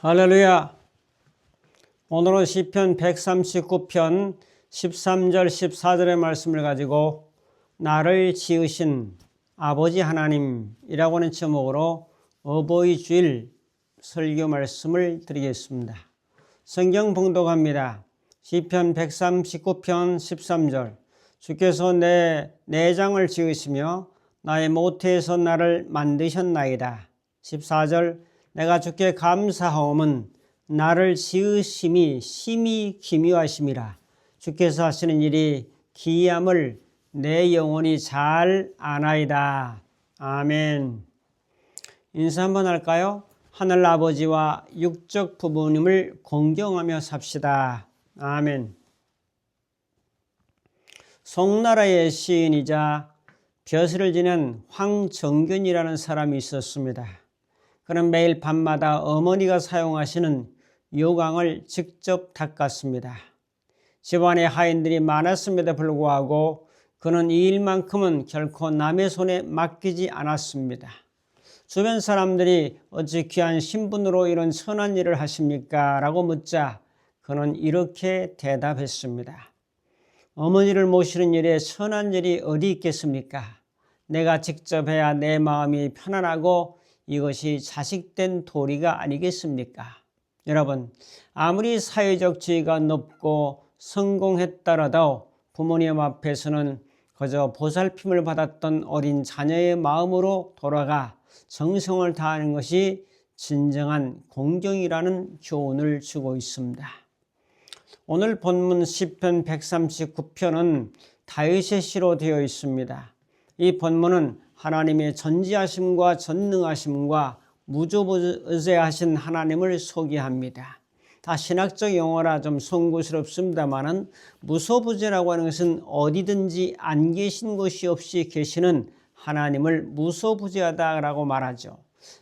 할렐루야. 오늘은 시편 139편 13절 14절의 말씀을 가지고 나를 지으신 아버지 하나님이라고 하는 제목으로 어버이 주일 설교 말씀을 드리겠습니다. 성경 봉독합니다. 시편 139편 13절 주께서 내 내장을 지으시며 나의 모태에서 나를 만드셨나이다. 14절 내가 주께 감사하옴은 나를 지으심이 심히 기묘하심이라. 주께서 하시는 일이 기이함을 내 영혼이 잘 아나이다. 아멘. 인사 한번 할까요? 하늘 아버지와 육적 부모님을 공경하며 삽시다. 아멘. 송나라의 시인이자 벼슬을 지낸 황정균이라는 사람이 있었습니다. 그는 매일 밤마다 어머니가 사용하시는 요강을 직접 닦았습니다. 집안에 하인들이 많았음에도 불구하고 그는 이 일만큼은 결코 남의 손에 맡기지 않았습니다. 주변 사람들이 어찌 귀한 신분으로 이런 선한 일을 하십니까? 라고 묻자 그는 이렇게 대답했습니다. 어머니를 모시는 일에 선한 일이 어디 있겠습니까? 내가 직접 해야 내 마음이 편안하고 이것이 자식된 도리가 아니겠습니까? 여러분, 아무리 사회적 지위가 높고 성공했더라도 부모님 앞에서는 그저 보살핌을 받았던 어린 자녀의 마음으로 돌아가 정성을 다하는 것이 진정한 공경이라는 교훈을 주고 있습니다. 오늘 본문 시편 139편은 다윗의 시로 되어 있습니다. 이 본문은 하나님의 전지하심과 전능하심과 무조부재하신 하나님을 소개합니다. 다 신학적 용어라 좀 송구스럽습니다만은 무소부재라고 하는 것은 어디든지 안 계신 곳이 없이 계시는 하나님을 무소부재하다라고 말하죠.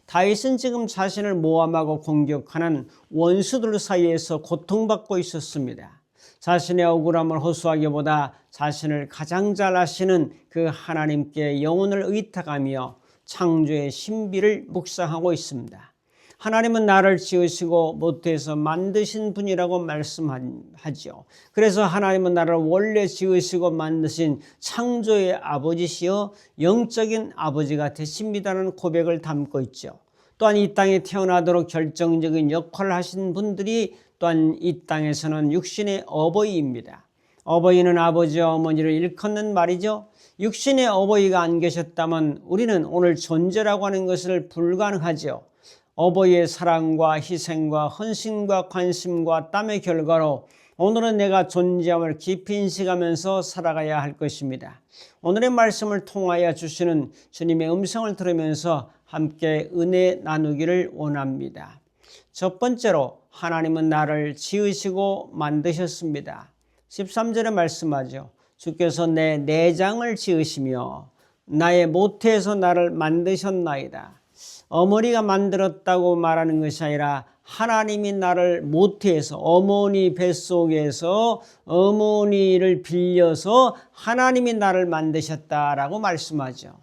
다윗은 지금 자신을 모함하고 공격하는 원수들 사이에서 고통받고 있었습니다. 자신의 억울함을 호소하기보다 자신을 가장 잘 아시는 그 하나님께 영혼을 의탁하며 창조의 신비를 묵상하고 있습니다. 하나님은 나를 지으시고 모태에서 만드신 분이라고 말씀하죠. 그래서 하나님은 나를 원래 지으시고 만드신 창조의 아버지시여 영적인 아버지가 되십니다는 고백을 담고 있죠. 또한 이 땅에 태어나도록 결정적인 역할을 하신 분들이 또한 이 땅에서는 육신의 어버이입니다. 어버이는 아버지와 어머니를 일컫는 말이죠. 육신의 어버이가 안 계셨다면 우리는 오늘 존재라고 하는 것을 불가능하죠. 어버이의 사랑과 희생과 헌신과 관심과 땀의 결과로 오늘은 내가 존재함을 깊이 인식하면서 살아가야 할 것입니다. 오늘의 말씀을 통하여 주시는 주님의 음성을 들으면서 함께 은혜 나누기를 원합니다. 첫 번째로 하나님은 나를 지으시고 만드셨습니다. 13절에 말씀하죠. 주께서 내 내장을 지으시며 나의 모태에서 나를 만드셨나이다. 어머니가 만들었다고 말하는 것이 아니라 하나님이 나를 모태에서 어머니 뱃속에서 어머니를 빌려서 하나님이 나를 만드셨다라고 말씀하죠.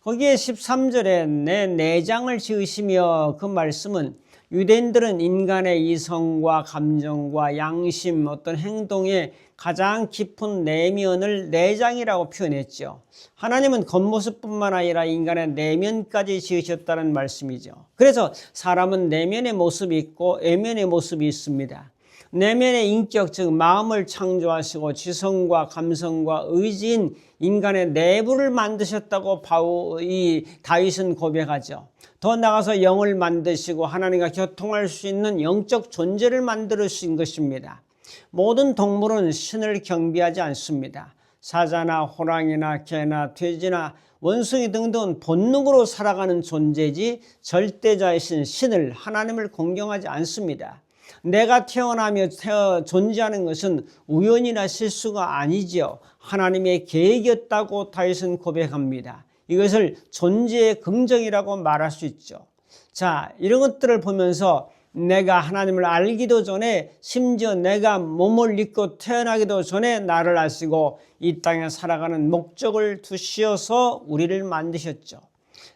거기에 13절에 내 내장을 지으시며 그 말씀은 유대인들은 인간의 이성과 감정과 양심, 어떤 행동의 가장 깊은 내면을 내장이라고 표현했죠. 하나님은 겉모습뿐만 아니라 인간의 내면까지 지으셨다는 말씀이죠. 그래서 사람은 내면의 모습이 있고 외면의 모습이 있습니다. 내면의 인격, 즉 마음을 창조하시고 지성과 감성과 의지인 인간의 내부를 만드셨다고 다윗은 고백하죠. 더 나아가서 영을 만드시고 하나님과 교통할 수 있는 영적 존재를 만들으신 것입니다. 모든 동물은 신을 경배하지 않습니다. 사자나 호랑이나 개나 돼지나 원숭이 등등은 본능으로 살아가는 존재지 절대자이신 신을 하나님을 공경하지 않습니다. 내가 태어나며 존재하는 것은 우연이나 실수가 아니지요. 하나님의 계획이었다고 다윗은 고백합니다. 이것을 존재의 긍정이라고 말할 수 있죠. 자, 이런 것들을 보면서 내가 하나님을 알기도 전에 심지어 내가 몸을 입고 태어나기도 전에 나를 아시고 이 땅에 살아가는 목적을 두시어서 우리를 만드셨죠.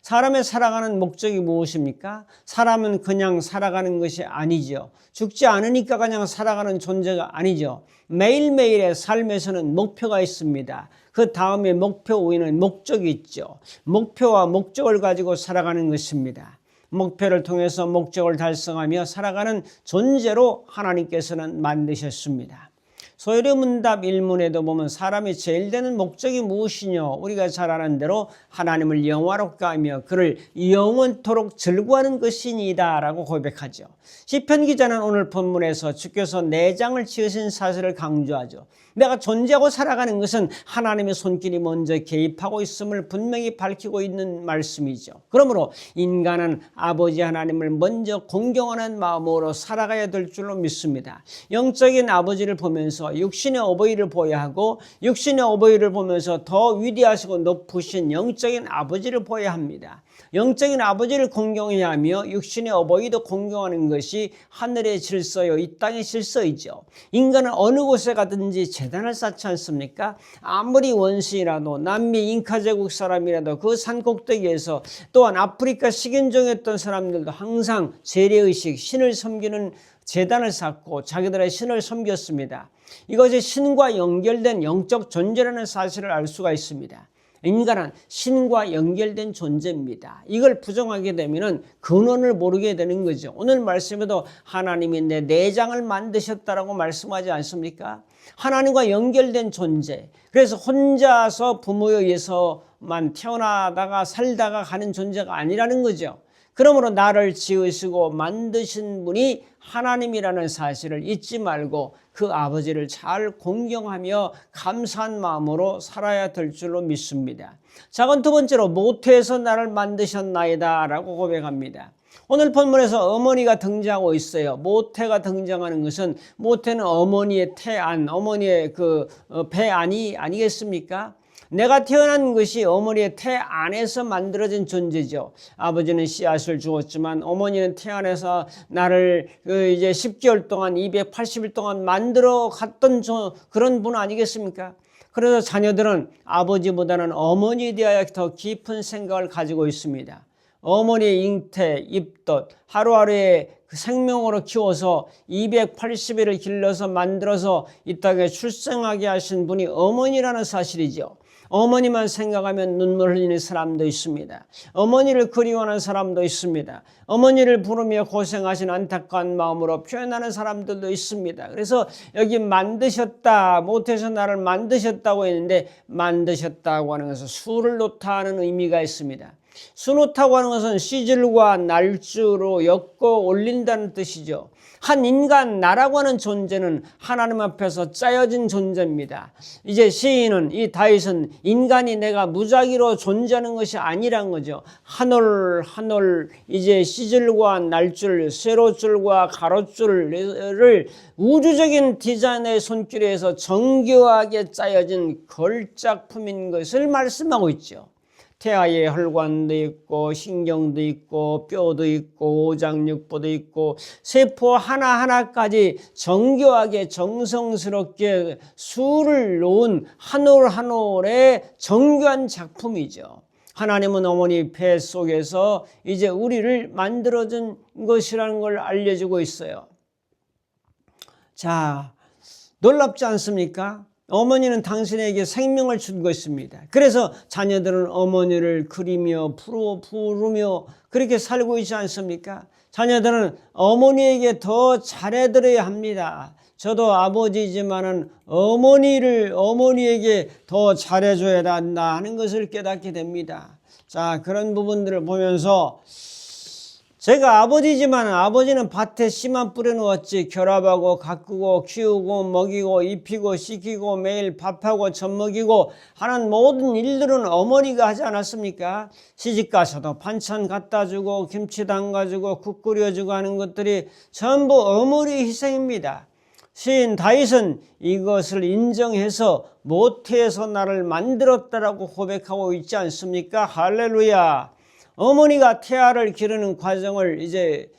사람의 살아가는 목적이 무엇입니까? 사람은 그냥 살아가는 것이 아니죠. 죽지 않으니까 그냥 살아가는 존재가 아니죠. 매일매일의 삶에서는 목표가 있습니다. 그 다음에 목표 위에는 목적이 있죠. 목표와 목적을 가지고 살아가는 것입니다. 목표를 통해서 목적을 달성하며 살아가는 존재로 하나님께서는 만드셨습니다. 소요리문답 1문에도 보면 사람이 제일 되는 목적이 무엇이뇨? 우리가 잘 아는 대로 하나님을 영화롭게 하며 그를 영원토록 즐거워하는 것이니이다 라고 고백하죠. 시편 기자는 오늘 본문에서 주께서 내장을 지으신 사실을 강조하죠. 내가 존재하고 살아가는 것은 하나님의 손길이 먼저 개입하고 있음을 분명히 밝히고 있는 말씀이죠. 그러므로 인간은 아버지 하나님을 먼저 공경하는 마음으로 살아가야 될 줄로 믿습니다. 영적인 아버지를 보면서 육신의 어버이를 보아야 하고 육신의 어버이를 보면서 더 위대하시고 높으신 영적인 아버지를 보아야 합니다. 영적인 아버지를 공경해야 하며 육신의 어버이도 공경하는 것이 하늘의 질서요 이 땅의 질서이죠. 인간은 어느 곳에 가든지 재단을 쌓지 않습니까? 아무리 원시라도 남미 잉카 제국 사람이라도 그 산 꼭대기에서 또한 아프리카 식인종이었던 사람들도 항상 재래의식 신을 섬기는 재단을 쌓고 자기들의 신을 섬겼습니다. 이것이 신과 연결된 영적 존재라는 사실을 알 수가 있습니다. 인간은 신과 연결된 존재입니다. 이걸 부정하게 되면 근원을 모르게 되는 거죠. 오늘 말씀에도 하나님이 내 내장을 만드셨다라고 말씀하지 않습니까? 하나님과 연결된 존재. 그래서 혼자서 부모에 의해서만 태어나다가 살다가 가는 존재가 아니라는 거죠. 그러므로 나를 지으시고 만드신 분이 하나님이라는 사실을 잊지 말고 그 아버지를 잘 공경하며 감사한 마음으로 살아야 될 줄로 믿습니다. 작은 두 번째로 모태에서 나를 만드셨나이다 라고 고백합니다. 오늘 본문에서 어머니가 등장하고 있어요. 모태가 등장하는 것은 모태는 어머니의 태안, 어머니의 그 배안이 아니겠습니까? 내가 태어난 것이 어머니의 태 안에서 만들어진 존재죠. 아버지는 씨앗을 주었지만 어머니는 태 안에서 나를 이제 10개월 동안 280일 동안 만들어 갔던 그런 분 아니겠습니까? 그래서 자녀들은 아버지보다는 어머니에 대하여 더 깊은 생각을 가지고 있습니다. 어머니의 잉태, 입덧, 하루하루의 그 생명으로 키워서 280일을 길러서 만들어서 이 땅에 출생하게 하신 분이 어머니라는 사실이죠. 어머니만 생각하면 눈물 흘리는 사람도 있습니다. 어머니를 그리워하는 사람도 있습니다. 어머니를 부르며 고생하신 안타까운 마음으로 표현하는 사람들도 있습니다. 그래서 여기 만드셨다, 모태에서 나를 만드셨다고 했는데 만드셨다고 하는 것은 수를 놓다 하는 의미가 있습니다. 수 놓다고 하는 것은 시질과 날주로 엮어 올린다는 뜻이죠. 한 인간, 나라고 하는 존재는 하나님 앞에서 짜여진 존재입니다. 이제 시인은, 이 다윗은 인간이 내가 무작위로 존재하는 것이 아니란 거죠. 한 올 한 올 이제 시질과 날줄, 세로줄과 가로줄을 우주적인 디자인의 손길에서 정교하게 짜여진 걸작품인 것을 말씀하고 있죠. 태아에 혈관도 있고 신경도 있고 뼈도 있고 오장육부도 있고 세포 하나하나까지 정교하게 정성스럽게 수를 놓은 한 올 한 올의 정교한 작품이죠. 하나님은 어머니 배 속에서 이제 우리를 만들어준 것이라는 걸 알려주고 있어요. 자, 놀랍지 않습니까? 어머니는 당신에게 생명을 준 것입니다. 그래서 자녀들은 어머니를 그리며 부르며 그렇게 살고 있지 않습니까? 자녀들은 어머니에게 더 잘해드려야 합니다. 저도 아버지지만은 어머니에게 더 잘해줘야 한다 하는 것을 깨닫게 됩니다. 자, 그런 부분들을 보면서 제가 아버지지만 아버지는 밭에 씨만 뿌려놓았지 결합하고 가꾸고 키우고 먹이고 입히고 씻기고 매일 밥하고 젖 먹이고 하는 모든 일들은 어머니가 하지 않았습니까? 시집가서도 반찬 갖다 주고 김치 담가주고 국 끓여주고 하는 것들이 전부 어머니의 희생입니다. 시인 다윗은 이것을 인정해서 모태에서 나를 만들었다라고 고백하고 있지 않습니까? 할렐루야. 어머니가 태아를 기르는 과정을 이제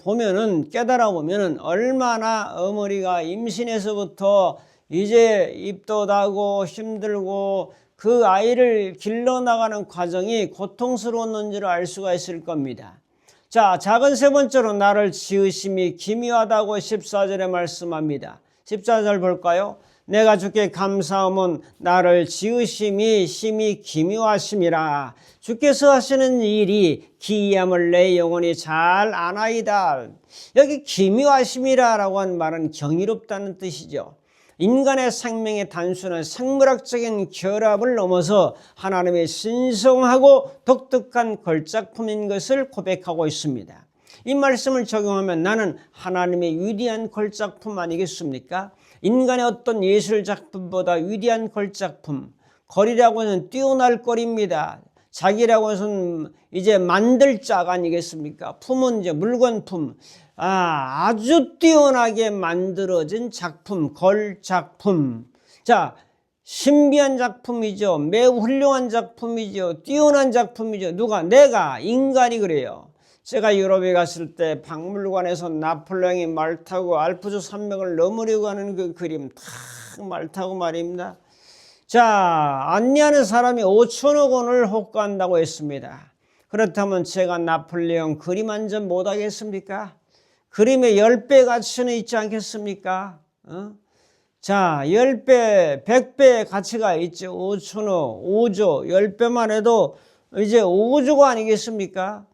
보면은 깨달아 보면은 얼마나 어머니가 임신에서부터 이제 입덧하고 힘들고 그 아이를 길러나가는 과정이 고통스러웠는지를 알 수가 있을 겁니다. 자, 작은 세 번째로 나를 지으심이 기묘하다고 14절에 말씀합니다. 14절 볼까요? 내가 주께 감사함은 나를 지으심이 심히 기묘하심이라. 주께서 하시는 일이 기이함을 내 영혼이 잘 아나이다. 여기 기묘하심이라고 한 말은 경이롭다는 뜻이죠. 인간의 생명의 단순한 생물학적인 결합을 넘어서 하나님의 신성하고 독특한 걸작품인 것을 고백하고 있습니다. 이 말씀을 적용하면 나는 하나님의 위대한 걸작품 아니겠습니까? 인간의 어떤 예술작품보다 위대한 걸작품, 걸이라고 해서는 뛰어날 걸입니다. 작이라고 해서는 이제 만들 짝 아니겠습니까? 품은 이제 물건품. 아주 뛰어나게 만들어진 작품, 걸작품. 자, 신비한 작품이죠. 매우 훌륭한 작품이죠. 뛰어난 작품이죠. 누가? 내가, 인간이 그래요. 제가 유럽에 갔을 때 박물관에서 나폴레옹이 말 타고 알프스 산맥을 넘으려고 하는 그 그림, 탁 말 타고 말입니다. 자, 안내하는 사람이 5천억 원을 호가한다고 했습니다. 그렇다면 제가 나폴레옹 그림 한 점 못하겠습니까? 그림의 10배 가치는 있지 않겠습니까? 자, 10배, 100배의 가치가 있죠. 5천억, 5조, 10배만 해도 이제 5조가 아니겠습니까?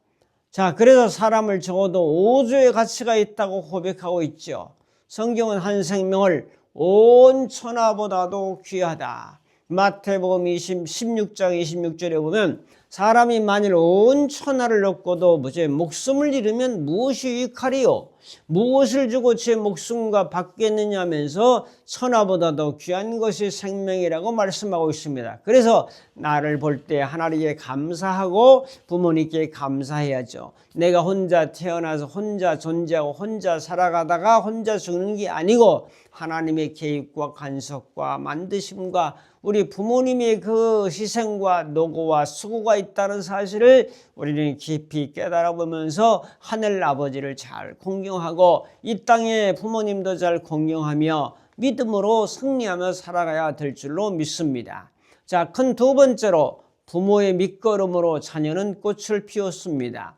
자, 그래서 사람을 적어도 5조의 가치가 있다고 고백하고 있죠. 성경은 한 생명을 온 천하보다도 귀하다. 마태복음 16장 26절에 보면 사람이 만일 온 천하를 얻고도 제 목숨을 잃으면 무엇이 유익하리요? 무엇을 주고 제 목숨과 받겠느냐 하면서 천하보다도 귀한 것이 생명이라고 말씀하고 있습니다. 그래서 나를 볼 때 하나님께 감사하고 부모님께 감사해야죠. 내가 혼자 태어나서 혼자 존재하고 혼자 살아가다가 혼자 죽는 게 아니고 하나님의 개입과 간섭과 만드심과 우리 부모님의 그 희생과 노고와 수고가 있다는 사실을 우리는 깊이 깨달아보면서 하늘 아버지를 잘 공경하고 이 땅의 부모님도 잘 공경하며 믿음으로 승리하며 살아가야 될 줄로 믿습니다. 자, 큰 두 번째로 부모의 밑거름으로 자녀는 꽃을 피웠습니다.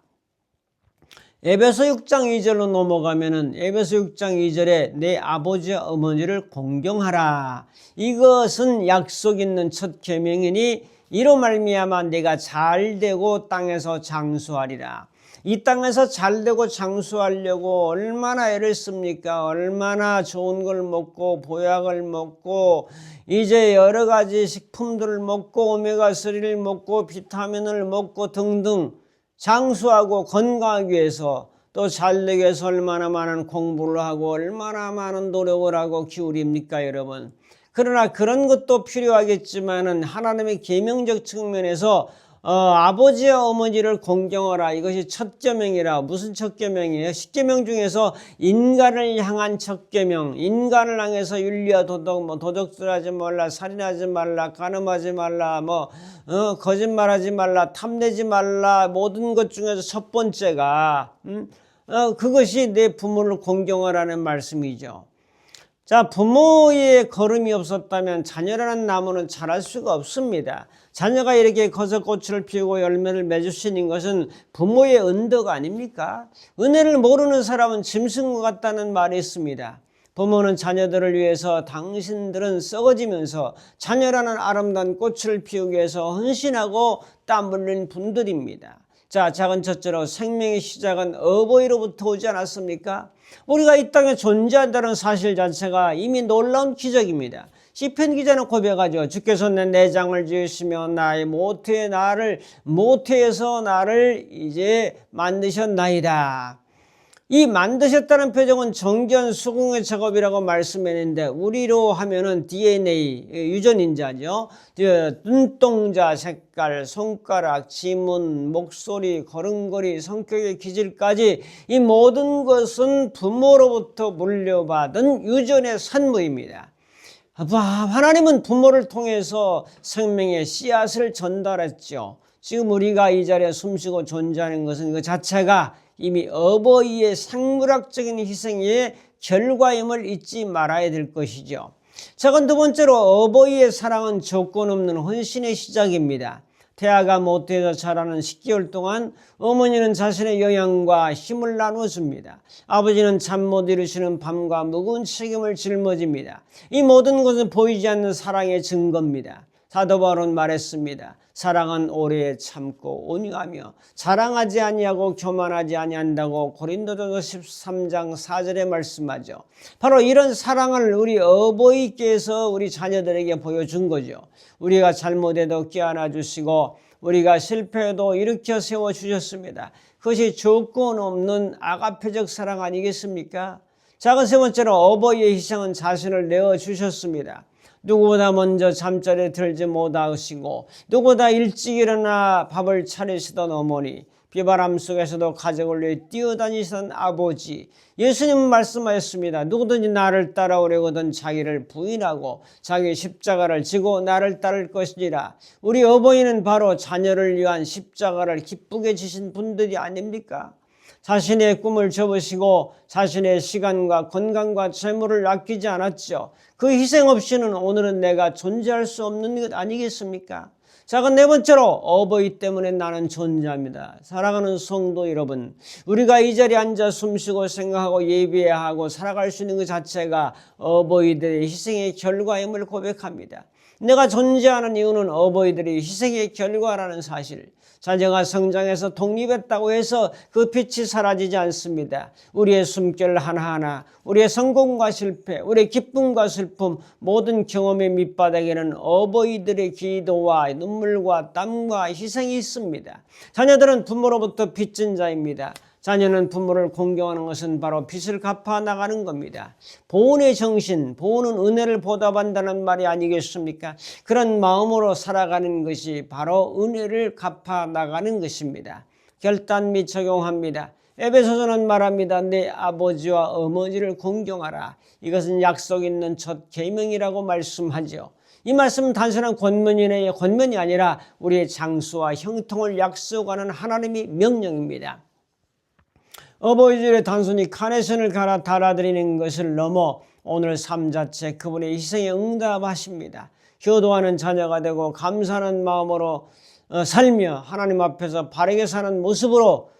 에베소 6장 2절로 넘어가면은 에베소 6장 2절에 내 아버지와 어머니를 공경하라. 이것은 약속 있는 첫 계명이니 이로 말미암아 내가 잘되고 땅에서 장수하리라. 이 땅에서 잘되고 장수하려고 얼마나 애를 씁니까? 얼마나 좋은 걸 먹고 보약을 먹고 이제 여러 가지 식품들을 먹고 오메가3를 먹고 비타민을 먹고 등등 장수하고 건강하기 위해서 또 잘되기 위해서 얼마나 많은 공부를 하고 얼마나 많은 노력을 하고 기울입니까, 여러분? 그러나 그런 것도 필요하겠지만은 하나님의 계명적 측면에서 아버지와 어머니를 공경하라. 이것이 첫 계명이라. 무슨 첫 계명이에요? 10계명 중에서 인간을 향한 첫 계명. 인간을 향해서 윤리와 도덕, 도적질하지 말라, 살인하지 말라, 간음하지 말라, 거짓말하지 말라, 탐내지 말라. 모든 것 중에서 첫 번째가 그것이 내 부모를 공경하라는 말씀이죠. 자, 부모의 걸음이 없었다면 자녀라는 나무는 자랄 수가 없습니다. 자녀가 이렇게 커서 꽃을 피우고 열매를 맺으시는 것은 부모의 은덕 아닙니까? 은혜를 모르는 사람은 짐승 같다는 말이 있습니다. 부모는 자녀들을 위해서 당신들은 썩어지면서 자녀라는 아름다운 꽃을 피우기 위해서 헌신하고 땀 흘린 분들입니다. 자, 작은 첫째로 생명의 시작은 어버이로부터 오지 않았습니까? 우리가 이 땅에 존재한다는 사실 자체가 이미 놀라운 기적입니다. 시편 기자는 고백하죠. 주께서 내 내장을 지으시며 나의 모태에서 나를 이제 만드셨나이다. 이 만드셨다는 표정은 정전 수공의 작업이라고 말씀했는데 우리로 하면은 DNA 유전인자죠. 눈동자 색깔, 손가락, 지문, 목소리, 걸음걸이, 성격의 기질까지 이 모든 것은 부모로부터 물려받은 유전의 산물입니다. 하나님은 부모를 통해서 생명의 씨앗을 전달했죠. 지금 우리가 이 자리에 숨쉬고 존재하는 것은 그 자체가 이미 어버이의 생물학적인 희생의 결과임을 잊지 말아야 될 것이죠. 자, 두 번째로 어버이의 사랑은 조건 없는 헌신의 시작입니다. 태아가 모태에서 자라는 10개월 동안 어머니는 자신의 영양과 힘을 나눠줍니다. 아버지는 잠 못 이루시는 밤과 무거운 책임을 짊어집니다. 이 모든 것은 보이지 않는 사랑의 증거입니다. 사도 바울은 말했습니다. 사랑은 오래 참고 온유하며 자랑하지 아니하고 교만하지 아니한다고 고린도전서 13장 4절에 말씀하죠. 바로 이런 사랑을 우리 어버이께서 우리 자녀들에게 보여준 거죠. 우리가 잘못해도 껴안아 주시고 우리가 실패해도 일으켜 세워주셨습니다. 그것이 조건 없는 아가페적 사랑 아니겠습니까? 자, 세 번째로 어버이의 희생은 자신을 내어주셨습니다. 누구보다 먼저 잠자리에 들지 못하시고 누구보다 일찍 일어나 밥을 차리시던 어머니, 비바람 속에서도 가족을 위해 뛰어다니시던 아버지, 예수님은 말씀하셨습니다. 누구든지 나를 따라오려거든 자기를 부인하고 자기 십자가를 지고 나를 따를 것이니라. 우리 어버이는 바로 자녀를 위한 십자가를 기쁘게 지신 분들이 아닙니까? 자신의 꿈을 접으시고 자신의 시간과 건강과 재물을 아끼지 않았죠. 그 희생 없이는 오늘은 내가 존재할 수 없는 것 아니겠습니까? 자, 네 번째로 어버이 때문에 나는 존재합니다. 사랑하는 성도 여러분, 우리가 이 자리에 앉아 숨쉬고 생각하고 예배해야 하고 살아갈 수 있는 것 자체가 어버이들의 희생의 결과임을 고백합니다. 내가 존재하는 이유는 어버이들의 희생의 결과라는 사실. 자녀가 성장해서 독립했다고 해서 그 빛이 사라지지 않습니다. 우리의 숨결 하나하나, 우리의 성공과 실패, 우리의 기쁨과 슬픔, 모든 경험의 밑바닥에는 어버이들의 기도와 눈물과 땀과 희생이 있습니다. 자녀들은 부모로부터 빚진 자입니다. 자녀는 부모를 공경하는 것은 바로 빚을 갚아 나가는 겁니다. 보온의 정신, 보온은 은혜를 보답한다는 말이 아니겠습니까? 그런 마음으로 살아가는 것이 바로 은혜를 갚아 나가는 것입니다. 결단 및 적용합니다. 에베소서는 말합니다. 내 아버지와 어머니를 공경하라. 이것은 약속 있는 첫 계명이라고 말씀하죠. 이 말씀은 단순한 권면이 아니라 우리의 장수와 형통을 약속하는 하나님의 명령입니다. 어버이들의 단순히 카네이션을 갈아 달아드리는 것을 넘어 오늘 삶 자체 그분의 희생에 응답하십니다. 효도하는 자녀가 되고 감사하는 마음으로 살며 하나님 앞에서 바르게 사는 모습으로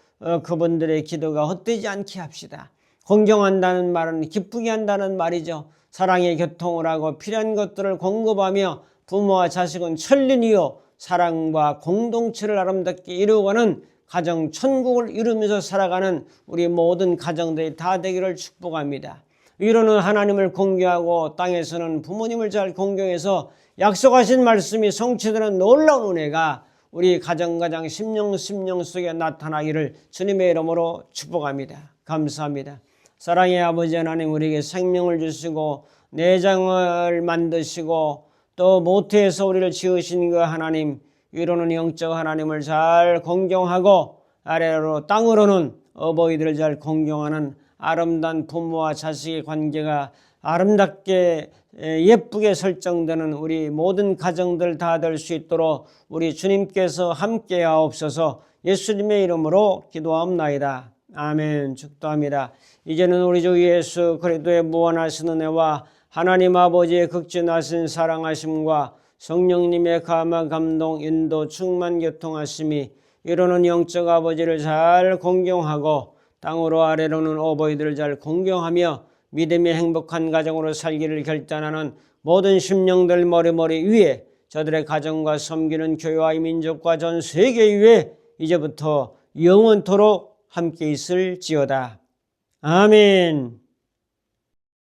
그분들의 기도가 헛되지 않게 합시다. 공경한다는 말은 기쁘게 한다는 말이죠. 사랑의 교통을 하고 필요한 것들을 공급하며 부모와 자식은 천륜이요 사랑과 공동체를 아름답게 이루어가는 가정 천국을 이루면서 살아가는 우리 모든 가정들이 다 되기를 축복합니다. 위로는 하나님을 공경하고 땅에서는 부모님을 잘 공경해서 약속하신 말씀이 성취되는 놀라운 은혜가 우리 가정 심령 속에 나타나기를 주님의 이름으로 축복합니다. 감사합니다. 사랑의 아버지 하나님, 우리에게 생명을 주시고 내장을 만드시고 또 모태에서 우리를 지으신 그 하나님, 위로는 영적 하나님을 잘 공경하고 아래로 땅으로는 어버이들을 잘 공경하는 아름다운 부모와 자식의 관계가 아름답게 예쁘게 설정되는 우리 모든 가정들 다 될 수 있도록 우리 주님께서 함께 하옵소서. 예수님의 이름으로 기도하옵나이다. 아멘. 축도합니다. 이제는 우리 주 예수 그리스도의 무한하신 은혜와 하나님 아버지의 극진하신 사랑하심과 성령님의 감화 감동 인도 충만 교통하심이 이루는 영적 아버지를 잘 공경하고 땅으로 아래로는 어버이들을 잘 공경하며 믿음의 행복한 가정으로 살기를 결단하는 모든 심령들 머리머리 위에 저들의 가정과 섬기는 교회와 이 민족과 전 세계 위에 이제부터 영원토록 함께 있을지어다. 아멘.